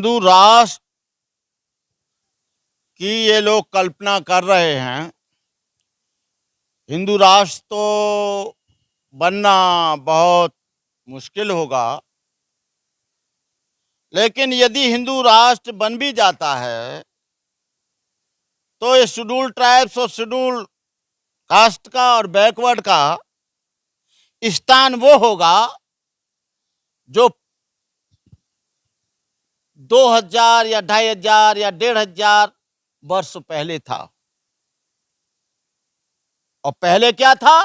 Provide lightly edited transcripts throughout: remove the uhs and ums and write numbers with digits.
हिंदू राष्ट्र की ये लोग कल्पना कर रहे हैं। हिंदू राष्ट्र तो बनना बहुत मुश्किल होगा, लेकिन यदि हिंदू राष्ट्र बन भी जाता है तो ये शेड्यूल ट्राइब्स और शेड्यूल कास्ट का और बैकवर्ड का स्थान वो होगा जो 2000 या 2500 या 1500 वर्ष पहले था। और पहले क्या था?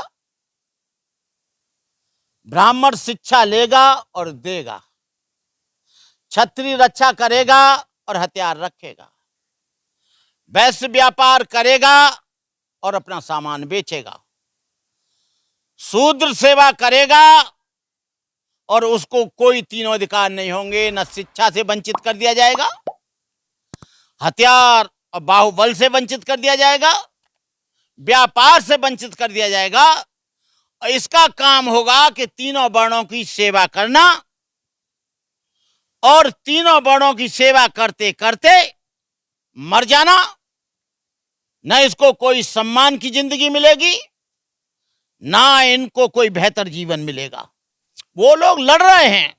ब्राह्मण शिक्षा लेगा और देगा, क्षत्रिय रक्षा करेगा और हथियार रखेगा, वैश्य व्यापार करेगा और अपना सामान बेचेगा, शूद्र सेवा करेगा और उसको कोई तीनों अधिकार नहीं होंगे। न शिक्षा से वंचित कर दिया जाएगा, हथियार और बाहुबल से वंचित कर दिया जाएगा, व्यापार से वंचित कर दिया जाएगा। और इसका काम होगा कि तीनों वर्णों की सेवा करना, और तीनों वर्णों की सेवा करते करते मर जाना। न इसको कोई सम्मान की जिंदगी मिलेगी, ना इनको कोई बेहतर जीवन मिलेगा। वो लोग लड़ रहे हैं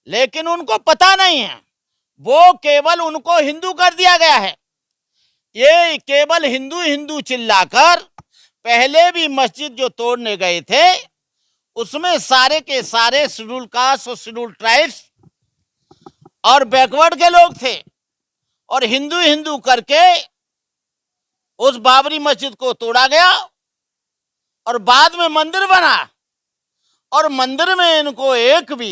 लेकिन उनको पता नहीं है, वो केवल उनको हिंदू कर दिया गया है। ये केवल हिंदू हिंदू चिल्लाकर पहले भी मस्जिद जो तोड़ने गए थे उसमें सारे के सारे शेड्यूल कास्ट और शेड्यूल ट्राइब्स और बैकवर्ड के लोग थे, और हिंदू हिंदू करके उस बाबरी मस्जिद को तोड़ा गया और बाद में मंदिर बना, और मंदिर में इनको एक भी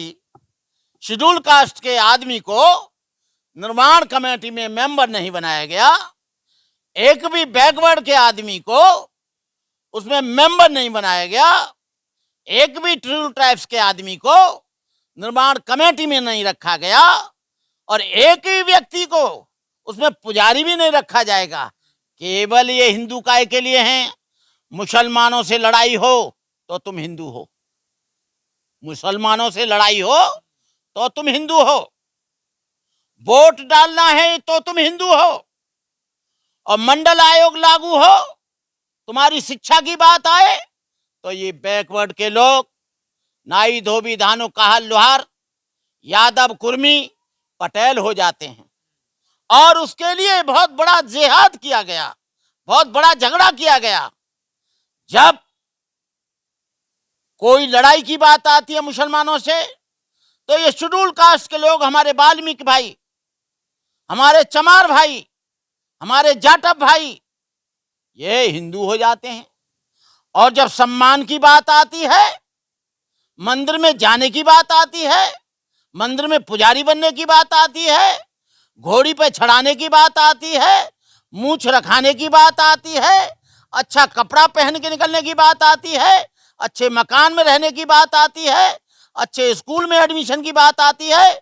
शेड्यूल कास्ट के आदमी को निर्माण कमेटी में मेंबर नहीं बनाया गया, एक भी बैकवर्ड के आदमी को उसमें मेंबर नहीं बनाया गया, एक भी शेड्यूल ट्राइब्स के आदमी को निर्माण कमेटी में नहीं रखा गया, और एक ही व्यक्ति को उसमें पुजारी भी नहीं रखा जाएगा। केवल ये हिंदू काय के लिए हैं। मुसलमानों से लड़ाई हो तो तुम हिंदू हो, मुसलमानों से लड़ाई हो तो तुम हिंदू हो, वोट डालना है तो तुम हिंदू हो, और मंडल आयोग लागू हो, तुम्हारी शिक्षा की बात आए तो ये बैकवर्ड के लोग नाई धोबी धानो काहल लोहार यादव कुर्मी पटेल हो जाते हैं। और उसके लिए बहुत बड़ा जिहाद किया गया, बहुत बड़ा झगड़ा किया गया। जब कोई लड़ाई की बात आती है मुसलमानों से तो ये शेड्यूल कास्ट के लोग, हमारे वाल्मीकि भाई, हमारे चमार भाई, हमारे जाटव भाई, ये हिंदू हो जाते हैं। और जब सम्मान की बात आती है, मंदिर में जाने की बात आती है, मंदिर में पुजारी बनने की बात आती है, घोड़ी पे चढ़ाने की बात आती है, मूंछ रखाने की बात आती है, अच्छा कपड़ा पहन के निकलने की बात आती है, अच्छे मकान में रहने की बात आती है, अच्छे स्कूल में एडमिशन की बात आती है,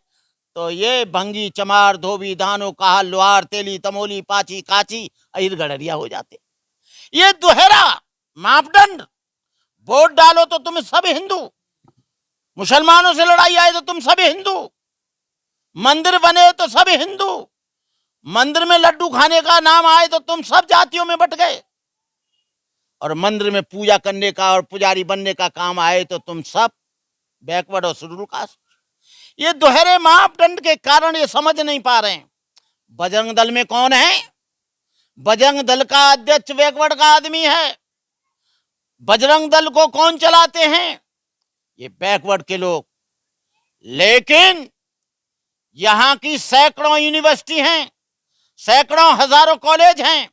तो ये भंगी चमार धोबी धानो काहल लोहार तेली तमोली पाची काची अहिर गडरिया हो जाते। ये दोहरा मापदंड। वोट डालो तो तुम सब हिंदू, मुसलमानों से लड़ाई आए तो तुम सब हिंदू, मंदिर बने तो सब हिंदू, मंदिर में लड्डू खाने का नाम आए तो तुम सब जातियों में बट गए, और मंदिर में पूजा करने का और पुजारी बनने का काम आए तो तुम सब बैकवर्ड और शेड्यूल कास्ट। ये दोहरे मापदंड के कारण ये समझ नहीं पा रहे हैं। बजरंग दल में कौन है? बजरंग दल का अध्यक्ष बैकवर्ड का आदमी है। बजरंग दल को कौन चलाते हैं? ये बैकवर्ड के लोग। लेकिन यहां की सैकड़ों यूनिवर्सिटी हैं, सैकड़ों हजारों कॉलेज हैं,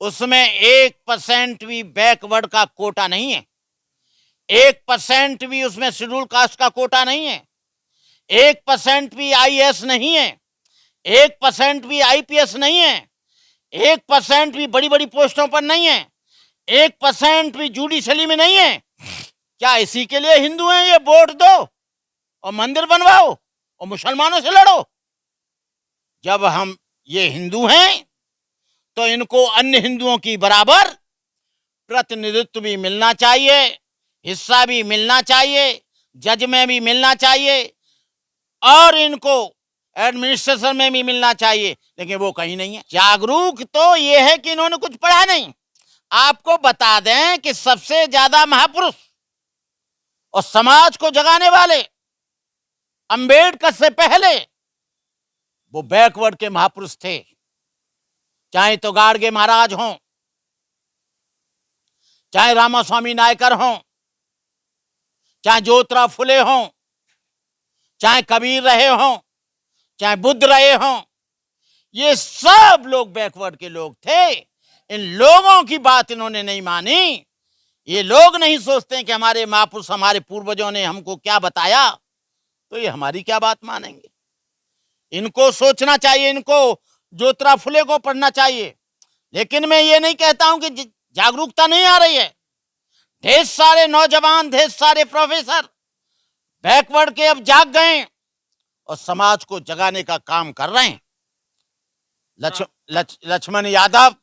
उसमें 1% भी बैकवर्ड का कोटा नहीं है, 1% भी उसमें शेड्यूल कास्ट का कोटा नहीं है, 1% भी आईएएस नहीं है, 1% भी आईपीएस नहीं है, 1% भी बड़ी बड़ी पोस्टों पर नहीं है, 1% भी जुडिशरी में नहीं है। क्या इसी के लिए हिंदू हैं? ये वोट दो और मंदिर बनवाओ और मुसलमानों से लड़ो। जब हम ये हिंदू हैं तो इनको अन्य हिंदुओं की बराबर प्रतिनिधित्व भी मिलना चाहिए, हिस्सा भी मिलना चाहिए, जज में भी मिलना चाहिए, और इनको एडमिनिस्ट्रेशन में भी मिलना चाहिए, लेकिन वो कहीं नहीं है। जागरूक तो ये है कि इन्होंने कुछ पढ़ा नहीं। आपको बता दें कि सबसे ज्यादा महापुरुष और समाज को जगाने वाले अंबेडकर से पहले वो बैकवर्ड के महापुरुष थे। चाहे तो गाडगे महाराज हों, चाहे रामास्वामी नायकर हों, चाहे ज्योतिराव फुले हों, चाहे कबीर रहे हों, चाहे बुद्ध रहे हों, ये सब लोग बैकवर्ड के लोग थे। इन लोगों की बात इन्होंने नहीं मानी। ये लोग नहीं सोचते कि हमारे महापुरुष, हमारे पूर्वजों ने हमको क्या बताया, तो ये हमारी क्या बात मानेंगे। इनको सोचना चाहिए, इनको ज्योतिराव फुले को पढ़ना चाहिए। लेकिन मैं ये नहीं कहता हूं कि जागरूकता नहीं आ रही है। ढेर सारे नौजवान, ढेर सारे प्रोफेसर बैकवर्ड के अब जाग गए और समाज को जगाने का काम कर रहे हैं। लक्ष्मण यादव,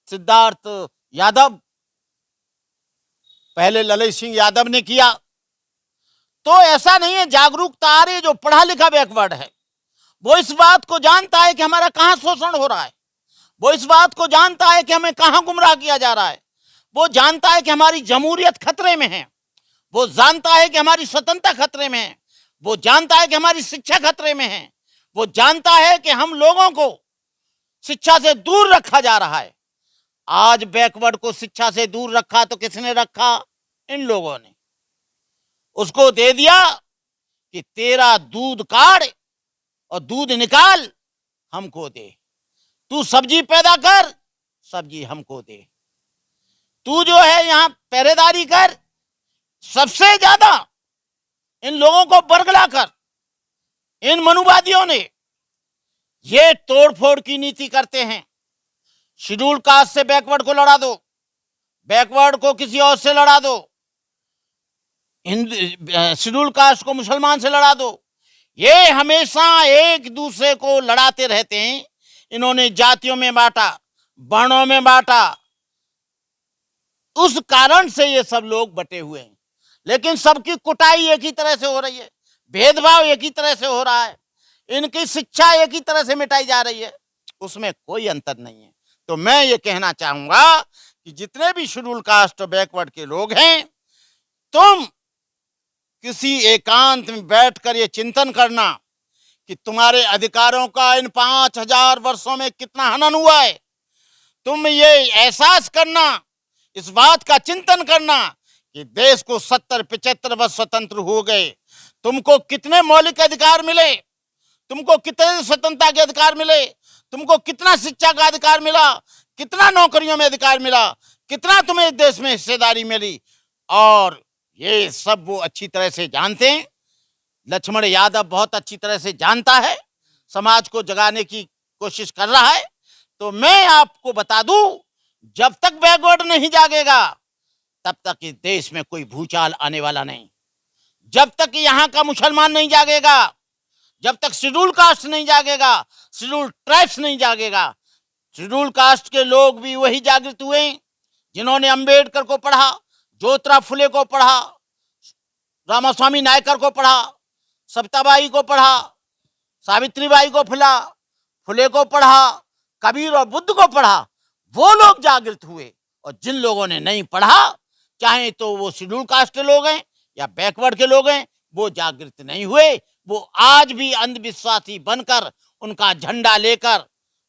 सिद्धार्थ यादव, पहले ललित सिंह यादव ने किया। तो ऐसा नहीं है, जागरूकता आ रही है। जो पढ़ा लिखा बैकवर्ड है वो इस बात को जानता है कि हमारा कहां शोषण हो रहा है, वो इस बात को जानता है कि हमें कहां गुमराह किया जा रहा है, वो जानता है कि हमारी जमहूरियत खतरे में है, वो जानता है कि हमारी स्वतंत्रता खतरे में है, वो जानता है कि हमारी शिक्षा खतरे में है, वो जानता है कि हम लोगों को शिक्षा से दूर रखा जा रहा है। आज बैकवर्ड को शिक्षा से दूर रखा तो किसने रखा? इन लोगों ने। उसको दे दिया कि तेरा दूध काढ़ और दूध निकाल, हमको दे। तू सब्जी पैदा कर, सब्जी हमको दे। तू जो है यहां पहरेदारी कर। सबसे ज्यादा इन लोगों को बरगला कर इन मनुवादियों ने ये तोड़फोड़ की नीति करते हैं। शेड्यूल कास्ट से बैकवर्ड को लड़ा दो, बैकवर्ड को किसी और से लड़ा दो, शेड्यूल कास्ट को मुसलमान से लड़ा दो। ये हमेशा एक दूसरे को लड़ाते रहते हैं। इन्होंने जातियों में बांटा, वर्णों में बांटा, उस कारण से ये सब लोग बटे हुए हैं। लेकिन सबकी कुटाई एक ही तरह से हो रही है, भेदभाव एक ही तरह से हो रहा है, इनकी शिक्षा एक ही तरह से मिटाई जा रही है, उसमें कोई अंतर नहीं है। तो मैं ये कहना चाहूंगा कि जितने भी शेड्यूल कास्ट और बैकवर्ड के लोग हैं, तुम किसी एकांत में बैठकर ये चिंतन करना कि तुम्हारे अधिकारों का इन 5000 वर्षों में कितना हनन हुआ है। तुम ये एहसास करना, इस बात का चिंतन करना कि देश को 70-75 वर्ष स्वतंत्र हो गए, तुमको कितने मौलिक अधिकार मिले, तुमको कितने स्वतंत्रता के अधिकार मिले, तुमको कितना शिक्षा का अधिकार मिला, कितना नौकरियों में अधिकार मिला, कितना तुम्हें देश में हिस्सेदारी मिली। और ये सब वो अच्छी तरह से जानते हैं। लक्ष्मण यादव बहुत अच्छी तरह से जानता है, समाज को जगाने की कोशिश कर रहा है। तो मैं आपको बता दूं, जब तक बैकवर्ड नहीं जागेगा तब तक इस देश में कोई भूचाल आने वाला नहीं। जब तक यहाँ का मुसलमान नहीं जागेगा, जब तक शेड्यूल कास्ट नहीं जागेगा, शेड्यूल ट्राइब्स नहीं जागेगा। शेड्यूल कास्ट के लोग भी वही जागृत हुए जिन्होंने अंबेडकर को पढ़ा, ज्योतिराव फुले को पढ़ा, रामास्वामी नायकर को पढ़ा, सविताबाई को पढ़ा, सावित्रीबाई को फुले को पढ़ा, कबीर और बुद्ध को पढ़ा। वो लोग जागृत हुए। और जिन लोगों ने नहीं पढ़ा, चाहे तो वो शेड्यूल कास्ट के लोग हैं या बैकवर्ड के लोग हैं, वो जागृत नहीं हुए। वो आज भी अंधविश्वासी बनकर, उनका झंडा लेकर,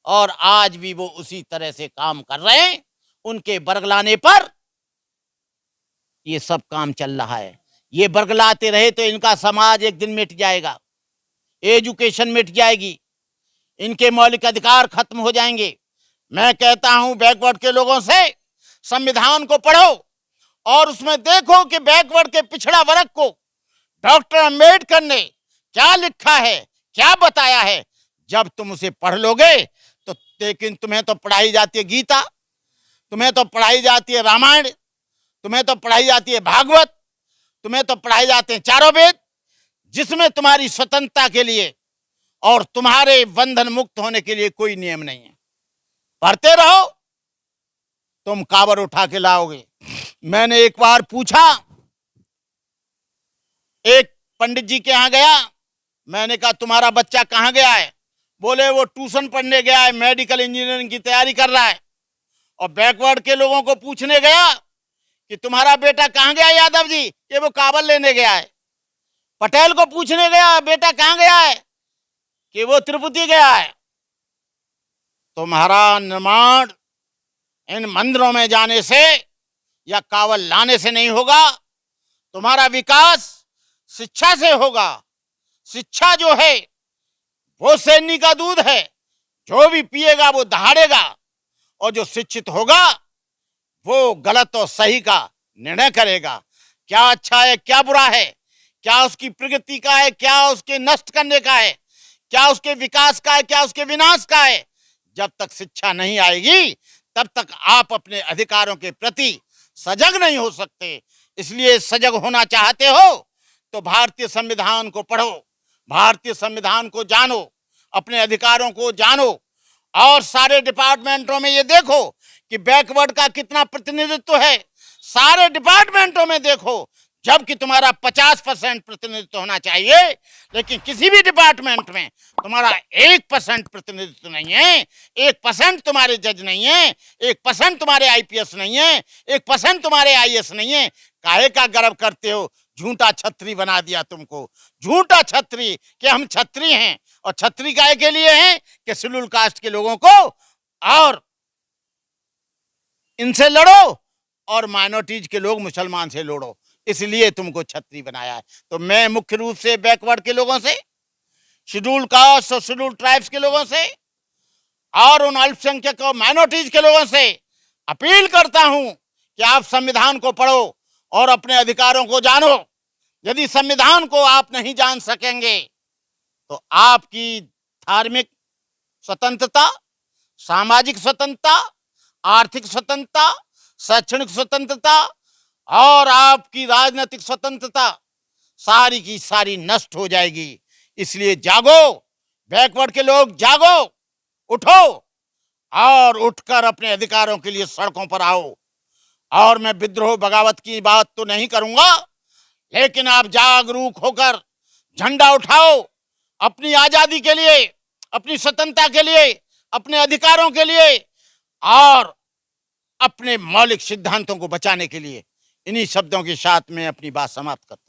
और आज भी वो उसी तरह से काम कर रहे हैं। उनके बरगलाने पर ये सब काम चल रहा है। ये बरगलाते रहे तो इनका समाज एक दिन मिट जाएगा, एजुकेशन मिट जाएगी, इनके मौलिक अधिकार खत्म हो जाएंगे। मैं कहता हूं बैकवर्ड के लोगों से, संविधान को पढ़ो और उसमें देखो कि बैकवर्ड के पिछड़ा वर्ग को डॉक्टर अंबेडकर ने क्या लिखा है, क्या बताया है। जब तुम उसे पढ़ लोगे तो, लेकिन तुम्हें तो पढ़ाई जाती है गीता, तुम्हें तो पढ़ाई जाती है रामायण, तुम्हें तो पढ़ाई जाती है भागवत, तुम्हें तो पढ़ाई जाते हैं चारों वेद, जिसमें तुम्हारी स्वतंत्रता के लिए और तुम्हारे बंधन मुक्त होने के लिए कोई नियम नहीं है। पढ़ते रहो, तुम काबर उठा के लाओगे। मैंने एक बार पूछा एक पंडित जी के यहाँ गया, मैंने कहा तुम्हारा बच्चा कहाँ गया है? बोले वो ट्यूशन पढ़ने गया है, मेडिकल इंजीनियरिंग की तैयारी कर रहा है। और बैकवर्ड के लोगों को पूछने गया कि तुम्हारा बेटा कहाँ गया यादव जी? ये वो काबल लेने गया है। पटेल को पूछने गया बेटा कहाँ गया है? कि वो तिरुपति गया है। तुम्हारा निर्माण इन मंदिरों में जाने से या कावल लाने से नहीं होगा, तुम्हारा विकास शिक्षा से होगा। शिक्षा जो है वो सैनी का दूध है, जो भी पिएगा वो दहाड़ेगा, और जो शिक्षित होगा वो गलत और सही का निर्णय करेगा। क्या अच्छा है क्या बुरा है, क्या उसकी प्रगति का है, क्या उसके नष्ट करने का है, क्या उसके विकास का है, क्या उसके विनाश का है। जब तक शिक्षा नहीं आएगी तब तक आप अपने अधिकारों के प्रति सजग नहीं हो सकते। इसलिए सजग होना चाहते हो तो भारतीय संविधान को पढ़ो, भारतीय संविधान को जानो, अपने अधिकारों को जानो, और सारे डिपार्टमेंटों में ये देखो कि बैकवर्ड का कितना प्रतिनिधित्व है। सारे डिपार्टमेंटों में देखो, जबकि तुम्हारा 50% प्रतिनिधित्व होना चाहिए, लेकिन किसी भी डिपार्टमेंट में तुम्हारा 1% प्रतिनिधित्व नहीं है। 1% तुम्हारे जज नहीं है, 1% तुम्हारे आईपीएस नहीं है, 1% तुम्हारे आईएएस नहीं है। काहे का गर्व करते हो? झूठा छत्री बना दिया तुमको, झूठा छत्री कि हम छत्री हैं। और छत्री काहे के लिए हैं? कि शेड्यूल कास्ट के लोगों को और इनसे लड़ो, और माइनॉरिटीज के लोग मुसलमान से लड़ो, इसलिए तुमको छत्री बनाया है। तो मैं मुख्य रूप से बैकवर्ड के लोगों से, शेड्यूल कास्ट और शेड्यूल ट्राइब्स के लोगों से, और उन अल्पसंख्यक और माइनॉरिटीज के लोगों से अपील करता हूं कि आप संविधान को पढ़ो और अपने अधिकारों को जानो। यदि संविधान को आप नहीं जान सकेंगे तो आपकी धार्मिक स्वतंत्रता, सामाजिक स्वतंत्रता, आर्थिक स्वतंत्रता, शैक्षणिक स्वतंत्रता और आपकी राजनीतिक स्वतंत्रता सारी की सारी नष्ट हो जाएगी। इसलिए जागो, बैकवर्ड के लोग जागो, उठो और उठकर अपने अधिकारों के लिए सड़कों पर आओ। और मैं विद्रोह बगावत की बात तो नहीं करूंगा, लेकिन आप जागरूक होकर झंडा उठाओ अपनी आजादी के लिए, अपनी स्वतंत्रता के लिए, अपने अधिकारों के लिए और अपने मौलिक सिद्धांतों को बचाने के लिए। इन्हीं शब्दों के साथ मैं अपनी बात समाप्त करता हूं।